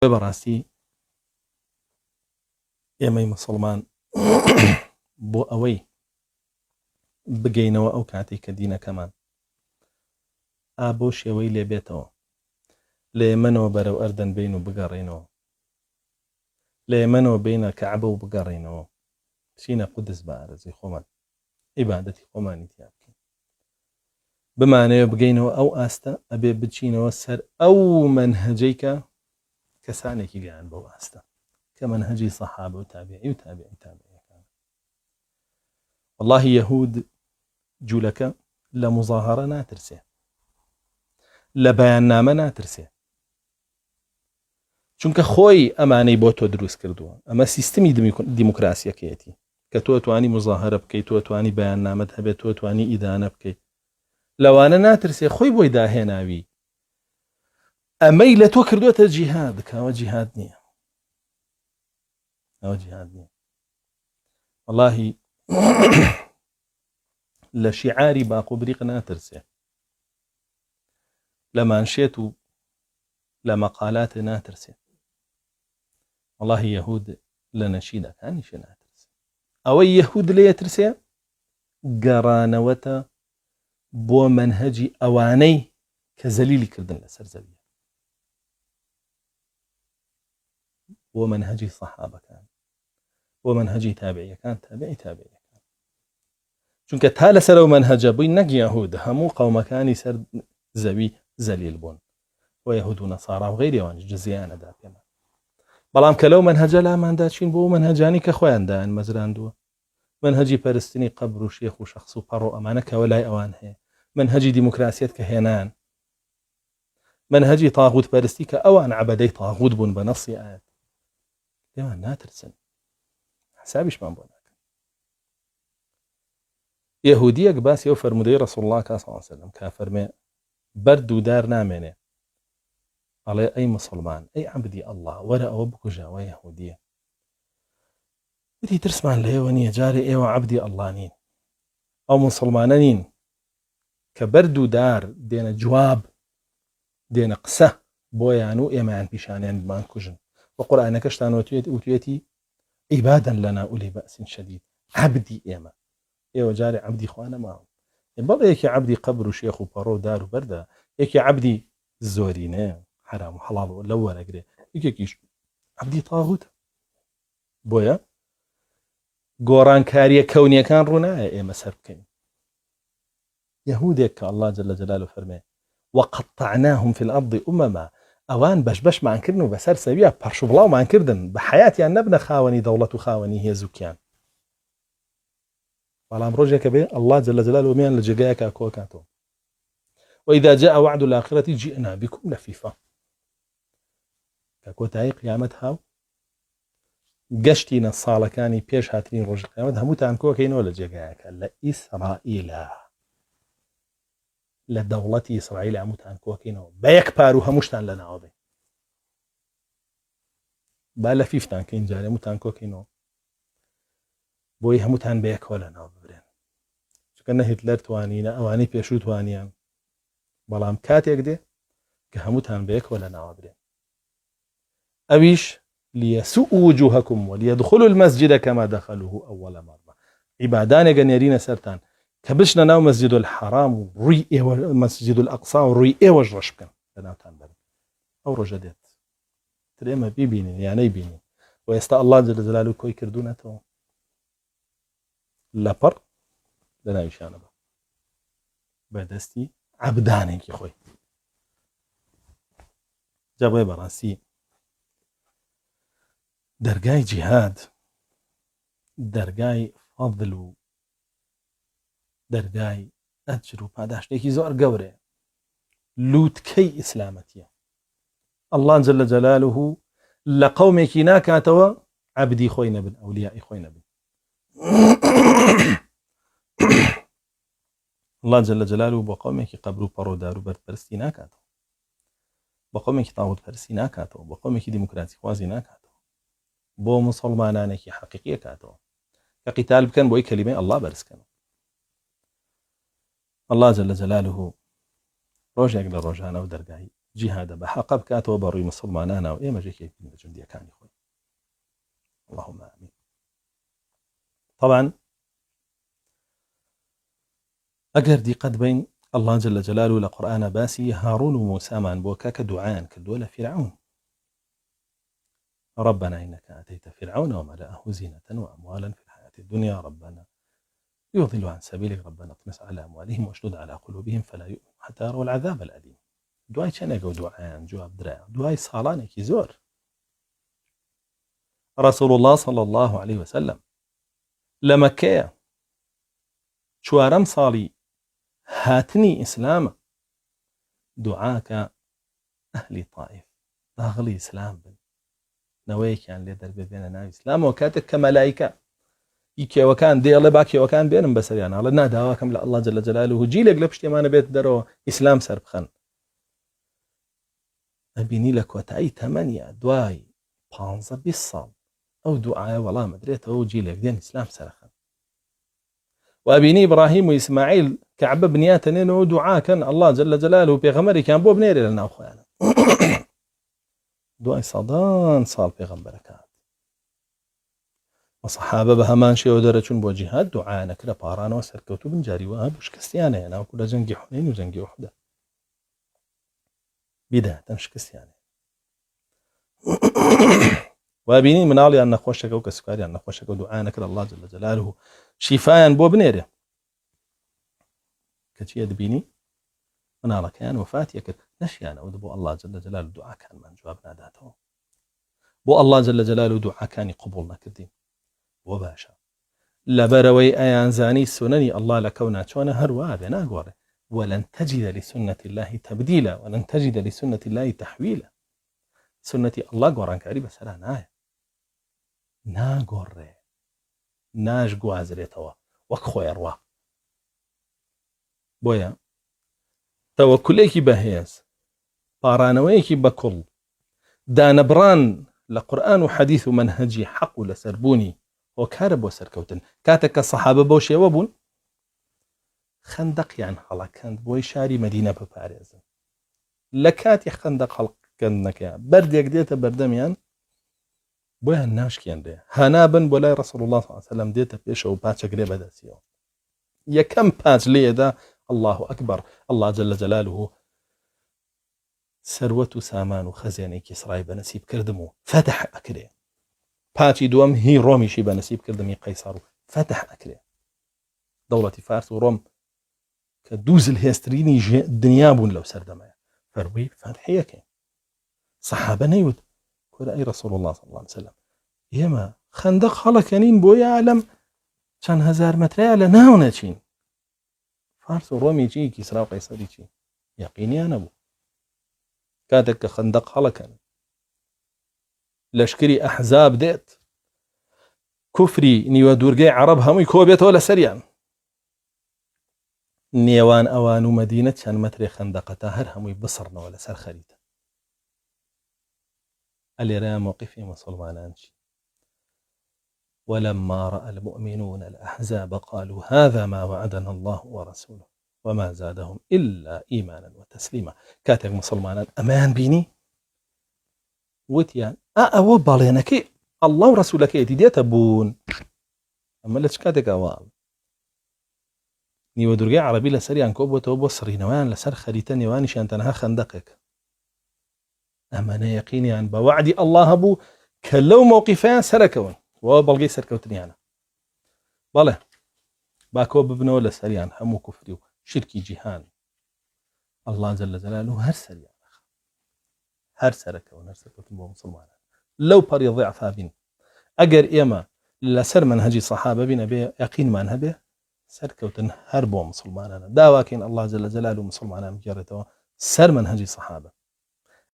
بەڕاستی ئێمەی مسلمان بۆ ئەوەی بگەینەوە ئەو کاتێک کە دینەکەمان بۆ شێوەی لێبێتەوە لە ئێمەنەوە بەرەو ئەردەن بین و بگەڕێنەوە لە ئێمەنەوە بینە کەعبە و بگەڕێنەوە بچینە قودس بە ئارەزوی خۆمان عیبادەتی خۆمانی تیا بکەین بمانەوە بگەینەوە ئەو ئاستە ئەبێ بچینەوە سەر ئەو مەنهەجەی کە کەسانێکی گەیان بەو ئاستە کە مەنهەجی سەحابە و تابعی و تابعیەکان والله یەهود جوولەکە لە مزاهرە ناترسێ لە بەیاننامە ناترسێ چونکە خۆی ئەمانەی بۆ تۆ دروست کردووە ئەمە سیستمی دیموکراسیەکەیەتی کە تۆ توانی مزاهرە بکەیت تۆ توانی بەیاننامەت هەبێت تۆ توانی ئیدانە بکەیت لەوانە ناترسێ خۆی بۆی داهێناوی ئەمەی لە تۆ کردوتە جیهاد کاوە جیهاد نییە ئەوە جیهاد نییە واللهی لە شیعاری باق و بریق ناترسێ لە مانشێت و لە مەقالات ناترسێ والله یەهود لە نەشیدەکانیشە ناترسێ ئەوەی یەهود لێ ترسێ گەڕانەوەتە بۆ مەنهەجی ئەوانەی کە زەلیلی کردن لەسەر زەویە بۆ مەنهەجی سەحابەکان بۆ مەنهەجی تابعیەکان تابعیەکان چونکە تا لەسەر ئەو مەنهەجە بووی نەک یەهود هەموو قەومەکانی سەر زەوی زەلیل بوون و یەهود و نەسارا و غەیریەوانش جزیانەدا پێمان بەڵام کە لەو مەنهەجە لاماندا چین بۆ مەنهەجانی کە خۆیاندایان مەزراندووە منهجی پەرستنی قبر و شێخ و شەخص و پەڕ و ئەمانە کەوە لای ئەوان هەیە منهجی دیموکراسیەت کە هێنان منهجی تاغوت پەرستی کە ئەوان عەبەدەی تاغوت بوون بە نەسی ئاەت لێوان ناترسن حسابیشمان بۆ ناکەن یەهودیەک باسی ئەو فەرمودەی ڕەسوڵ الله صلی الله علیه وسلم کا فەرمێ بەرد و دار نامێنێ ئەڵێ ئەی مسلمان ئەی عەبدی ئەڵڵا وەرە ئەوە بکوژەوە یەهودیە وتی ترسمان لەیەوە نییە جارێ ئێوە عەبدی ئەڵڵا نین ئەو مسلمانە نین کە بەرد و دار دێنە جواب دێنە قسە بۆیان و ئێمەیان پیشانیان بمان کوژن و قورئانەکەشتان وتوێتی عیبادەن لەنا ئولی بەئسین شەدید عەبدی ئێوە جارێ عەبدی خوا نەماوە بەڵێ یەکی عەبدی قەبر و شێخ و پەڕۆ و دار و بەردە یەکی عەبدی زۆرینەیە حرام و حەڵاڵ لەو وەرەگرێ یەکێکیش عەبدی تاغوتە بۆیە گۆڕانکاریە کەونیەکان ڕوونایە ئێمە سەر بکەین یەهودێک کە ئەڵڵا جەل جەلالو فەرمێ وەقەطعناهم فی الأرض ئومەما ئەوان بەشبەشمان کردن و بەسەر سەویە پەرش و بڵاومان کردن بە حەیاتیان نەبنە خاوەنی دەوڵەت و خاوەنی هێزووکیان بەڵام ڕۆژێکە بێ ئەڵڵا جەل جەلالو میان لە جێگایەکە کۆکاتەوە وإذا جاء وعد الآخرة جئنا بكم لفيفا کە کۆتایی قیامەت هاو گەشتینە ساڵەکانی پێش هاتنی ڕۆژ قیامەت هەمووتان کۆکەینەوە لە جێگایەکە لە ئیسرائیلە لە دەوڵەتی ئیسرائیل هەمووتان کۆکەینەوە بە یەک پار و هەمووشتان لە ناوە بێ با لە فیفتان کە اینجا هەمووتان کۆکەینەوە بۆی هەمووتان بە یەکەوە لە ناو ببرێن چونکە نە هیتلەر توانینە ئەوانەی پێشوو توانیان بەڵام کاتێک دێ کە هەمووتان بە یەکەوە لە ناوە برێن ئەویش ليسوء وجوهكم وليدخلوا المسجد كما دخلوه أول مرة عبادانك نيرين سرتان كبشنا ناو مسجد الحرام روي مسجد الأقصى وروي إيوج رشبكن لناوتان برد أو رجدت تريما بيبيني يعني بيني ويستا الله جل جلاله كوي كردونته لبر لنا يشانبه بدستي عبدانك يا خوي جابوا براسي دەرگای جیهاد دەرگای فەضل و دەرگای ئەجر و پاداشتێکی زۆر گەورەیە لووتکەی ئیسلامەتیە ئەڵڵا جەل جەلالوه لە قەومێکی ناکاتەوە عەبدی خۆی نەبن ئەولیای خۆی نەبن ئەڵڵا جەل جەلالوه بۆ قەومێکی قەبر و پەڕۆ و دار و بەرپەرستی ناکاتەوە بۆ قەومێکی تاغوت پەرستی ناکاتەوە بۆ قەومێکی دیموکراسی خوازی ناکاتەوە بۆ مسلمانانێکی حەقیقیە کاتەوە کە قیتال بکەن بۆی کەلیمەی ئەڵڵا بەرزکەن ئەڵڵا جەل جەلالوه ڕۆژێک لە ڕۆژانەوە دەرگای جهاد بحق بكاتەوە بەڕووی مسلمانانە و ئێمە ژێکی بە جوندیەکانی خۆی. اللهم آمين. طبعا ئەگەر دیقەت بین الله جل جلاله لە قورئانە باسی هارون و موسامان بۆ کە دوعایان کردووە لە فرعون. ربنا إنك آتيت فرعون وملأه زينة وأموالا في الحياة الدنيا ربنا يضلوا عن سبيلك ربنا اطمس على أموالهم واشدد على قلوبهم فلا يؤمنوا حتى يروا العذاب الأليم. دوای چەندێک و دوعایان جواب درایە، دوای ساڵانێکی زۆر. رسول الله صلى الله عليه وسلم لە مەکەیە چوارەم ساڵی هاتنی ئیسلامە دوعاکە ئەهلی طائف داخڵی ئیسلام بن، نەوەیەکیان لێ دەربێ بێنە ناوی ئیسلامەوە کاتێک کە مەلایکە کێوەکان دێڵێ با کێوەکان بێنن بەسەریان، ئەڵێ ناداواکەم لە الله جل جلاله جیلێک لە پشتێمانە بێت دەرەوە ئیسلام سەر بخەن. ئەبینی لە کۆتایی تەمەنیە دوای 15-20 ساڵ ئەو دوعایە وەڵام ئەدرێتەوە و جیلێک دێن ئیسلام سەرخەن. وابینی ئیبراهیم و ئیسماعیل کەعبە بنیاتەنێنەوە دوعاکەن الله جل جلاله و پێغەمبەرێکیان بۆ بنێرێ لە ناو خۆیانە. دوای سەدان ساڵ پێغەمبەرەکان وەسەحابە بە هەمان شێوە دەرەچوون بۆ جیهاد دوعایان ئەکرا پاڕانەوە سەرکەوتوو بن، جاری وایە بوو شکستیانەیە ناوەکو لە جەنگی حونەین و جەنگی ئوحودە بیداتەن شکستیانەیە. وابینی مناڵیان نەخۆشەکە و کە سوکاریان نەخۆشەکە و دوعایان ئەکرا الله جل جلاله شیفایان بۆ بنێرێ، کەچیە دبینی مناڵەکەیان وفاتیە کرد نەشیانەوە بۆ الله جل جلاله دوعاکانمان جواب ناداتەوە، بۆ الله جل جلاله دوعاکانی قبول نەکردین. بۆ باشە لەبەرەوەی ئەیان زانی سنەنی الله لە کەونا چۆنە هەروە بێ ناگۆڕێ. ولن تجد لسنة الله تبديلا ولن تجد لسنة الله تحويلا. سنتي الله گۆڕانکاری بەسەرا نایە، ناگۆڕێ، ناش گوازرێتەوە وەک خۆی ڕوا. بۆیە تەوەکولێکی بەهێز، پاڕانەوەیەکی بەکوڵ، دانەبڕان لە قورئان و حەدیث و منهەجی حەق و لەسەربوونی هۆکارە بۆ سەرکەوتن. کاتێک کە سەحابە بەو شێوە بوون خەندەقیان هەڵەکەند بۆی شاری مەدینە بپارێزن. لە کاتی خەندەق هەڵکەندنەکە بەردێک دێتە بەردەمیان بۆیان ناشکێنرێ، هەنابن بۆ لای ڕەسوڵ الله صلی الله علیه وسلم دێتە پێشەوە و پاچەگرێ بەدەستیەوە. یەکەم پاچ لێدا الله ئەکبەر الله جل جلاله سەروەت و سامان و خەزێنەی کیسڕای بەنەسیب کردم و فەتح ئەکرێ. پاچی دووەم هی ڕۆمیشی بەنەسیب کردمی قەیسەڕ و فەتح ئەکرێ. دەوڵەتی فارس و ڕۆم کە دوو زلهێسترینی دنیا بوون لەو سەردەمەیە فەرمووی فەتحیەکەین. سەحابە نەیوت کورە ئەی ڕەسوڵ الله صلی الله علیه وسلم ئێمە خەندەق هەڵەکەنین بۆی عالەم چەند هەزار مەترەیە لە ناو نەچین. فارس و ڕۆمی چی کیسرا و قەیسەری چی یەقینیان نەبوو. کاتێک کە خەندەق هەڵەکەن لەشکری ئەحزاب دێت کوفری نیوە دوورگەی عەرەب هەمووی کۆبێتەوە لەسەریان. نێوان ئەوان و مەدینە چەند مەترێ خەندەقەتا هەر هەمووی بسڕنەوە لەسەر خەریتە. ئەلێرە موقفی مسلمانان چی؟ ولما رأى المؤمنون الأحزاب قالوا هذا ما وعدنا الله ورسوله وما زادهم إلا إيمانا وتسليما. كاتب مسلمانان أمان بيني وتيان أو بالينك الله ورسولك يديت بون أما ليش كاتك أوال نیوە دوورگەی عەرەبی لەسەریان کۆبووەتەوە بۆ سڕینەوەیان لەسەر خەریتە نێوانیشیان تەنها خەندەقێک. ئەمانە یەقینیان بە وعدی الله هەبوو کە لەو مووقیفەیان سەرەکەون وەوە بەڵگەی سەرکەوتنیانە. بەڵێ با کۆ ببنەوە لەسەریان هەموو کوفری و شرکی جیهان. الله جل جلاله هەر سەریان هەر سەرەکەون، هەر سەرکەوتن بۆ مسلمانان لەو پەڕی ضیعفا بین. ئەگەر ئێمە لەسەر منهەجی سەحابە بینە بێ یەقینمان هەبێ سەرکەوتن هەر بۆ مسلمانانە. داواکەین الله جل جلاله مسلمانان بگێڕێتەوە سەر منهەجی سەحابە.